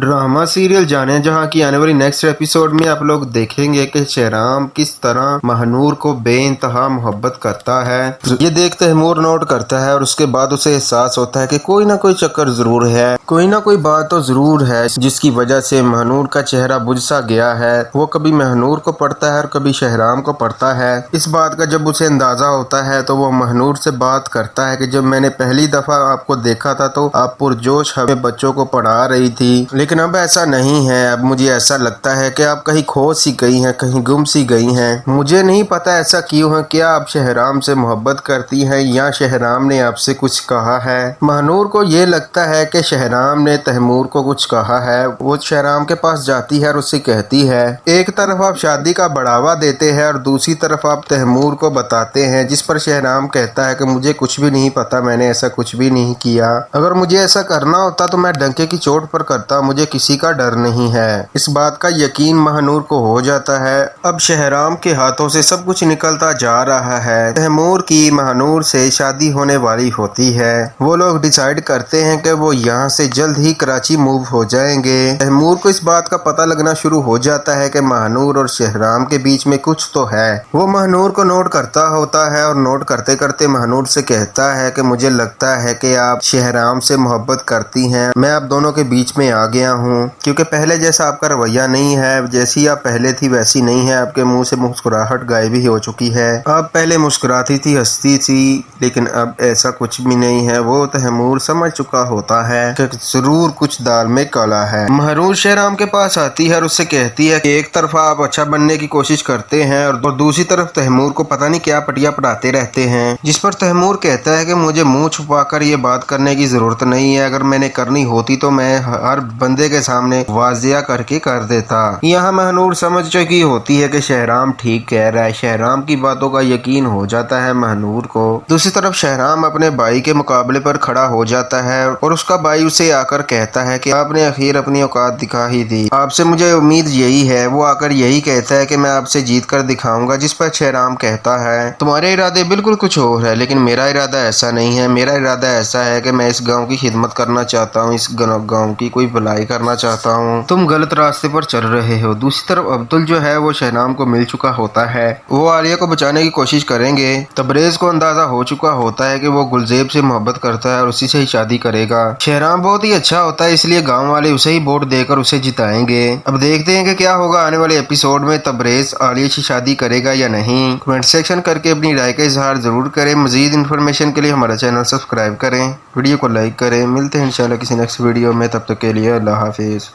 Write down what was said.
Drama serial जाने जहां की आने वाली नेक्स्ट एपिसोड में आप लोग देखेंगे कि शेहराम किस तरह महानूर को बेइंतहा मोहब्बत करता है। ये देख तैमूर नोट करता है और उसके बाद उसे एहसास होता है कि कोई ना कोई चक्कर जरूर है, कोई ना कोई बात तो जरूर है जिसकी वजह से महानूर का चेहरा बुझ सा गया है। वो कभी महानूर को पढ़ता है और कभी शेहराम को पढ़ता है। इस बात का जब उसे अंदाजा होता है तो वो महानूर से बात करता है कि जब मैंने पहली दफा आपको देखा था तो आप पुरजोश हमें बच्चों को पढ़ा रही थी, लेकिन अब ऐसा नहीं है। अब मुझे ऐसा लगता है कि आप कहीं खो सी गई हैं, कहीं गुम सी गई हैं। मुझे नहीं पता ऐसा क्यों है। क्या आप शेहराम से मोहब्बत करती हैं या शेहराम ने आपसे कुछ कहा है? महानूर को ये लगता है कि शेहराम ने तैमूर को कुछ कहा है। वो शेहराम के पास जाती है और उससे कहती है, एक तरफ आप शादी का बढ़ावा देते हैं और दूसरी तरफ आप तैमूर को बताते हैं, जिस पर शेहराम कहता है कि मुझे कुछ भी नहीं पता, मैंने ऐसा कुछ भी नहीं किया। अगर मुझे ऐसा करना होता तो मैं डंके की चोट पर करता, मुझे किसी का डर नहीं है। इस बात का यकीन महानूर को हो जाता है। अब शेहराम के हाथों से सब कुछ निकलता जा रहा है। तैमूर की महानूर से शादी होने वाली होती है। वो लोग डिसाइड करते हैं कि वो यहाँ से जल्द ही कराची मूव हो जाएंगे। तैमूर को इस बात का पता लगना शुरू हो जाता है कि महानूर और शेहराम के बीच में कुछ तो है। वो महानूर को नोट करता होता है और नोट करते करते महानूर से कहता है कि मुझे लगता है कि आप शेहराम से मोहब्बत करती हैं। मैं आप दोनों के बीच में आ गया हूँ, क्योंकि पहले जैसा आपका रवैया नहीं है। जैसी आप पहले थी वैसी नहीं है। आपके मुंह से मुस्कुराहट गायब ही हो चुकी है। आप पहले मुस्कुराती थी, हंसती थी, लेकिन अब ऐसा कुछ भी नहीं है। वो तैमूर समझ चुका होता है कि जरूर कुछ दाल में काला है। महानूर शेहराम के पास आती है और उससे कहती है कि एक तरफ आप अच्छा बनने की कोशिश करते हैं और दूसरी तरफ तैमूर को पता नहीं क्या पटिया पढ़ाते रहते हैं। जिस पर तैमूर कहता है कि मुझे मुंह छुपाकर ये बात करने की जरूरत नहीं है। अगर मैंने करनी होती तो मैं हर बंदे के सामने वाजिया करके कर देता। यहाँ महानूर समझ चुकी होती है कि शेहराम ठीक कह रहा है। शेहराम की बातों का यकीन हो जाता है महानूर को। दूसरी तरफ शेहराम अपने भाई के मुकाबले पर खड़ा हो जाता है और उसका भाई उसे आकर कहता है कि आपने आखिर अपनी औकात दिखा ही दी, आपसे मुझे उम्मीद यही है। वो आकर यही कहता है कि मैं आपसे जीत कर दिखाऊंगा। जिस पर शेहराम कहता है, तुम्हारे इरादे बिल्कुल कुछ और है, लेकिन मेरा इरादा ऐसा नहीं है। मेरा इरादा ऐसा है कि मैं इस गाँव की खिदमत करना चाहता हूँ, इस गाँव की कोई भलाई करना चाहता हूँ। तुम गलत रास्ते पर चल रहे हो। दूसरी तरफ अब्दुल जो है वो शेहराम को मिल चुका होता है। वो आलिया को बचाने की कोशिश करेंगे। तबरेज को अंदाजा हो चुका होता है कि वो गुलजेब से मोहब्बत करता है और उसी से ही शादी करेगा। शेहराम बहुत ही अच्छा होता है, इसलिए गांव वाले उसे ही वोट देकर उसे जिताएंगे। अब देखते हैं कि क्या होगा आने वाले एपिसोड में। तबरेज आलिया से शादी करेगा या नहीं? कमेंट सेक्शन करके अपनी राय का इजहार जरूर करें। मजीद इन्फॉर्मेशन के लिए हमारा चैनल सब्सक्राइब करें, वीडियो को लाइक करें। मिलते हैं इंशाल्लाह किसी नेक्स्ट वीडियो में। तब तक के लिए अल्लाह हाफिज।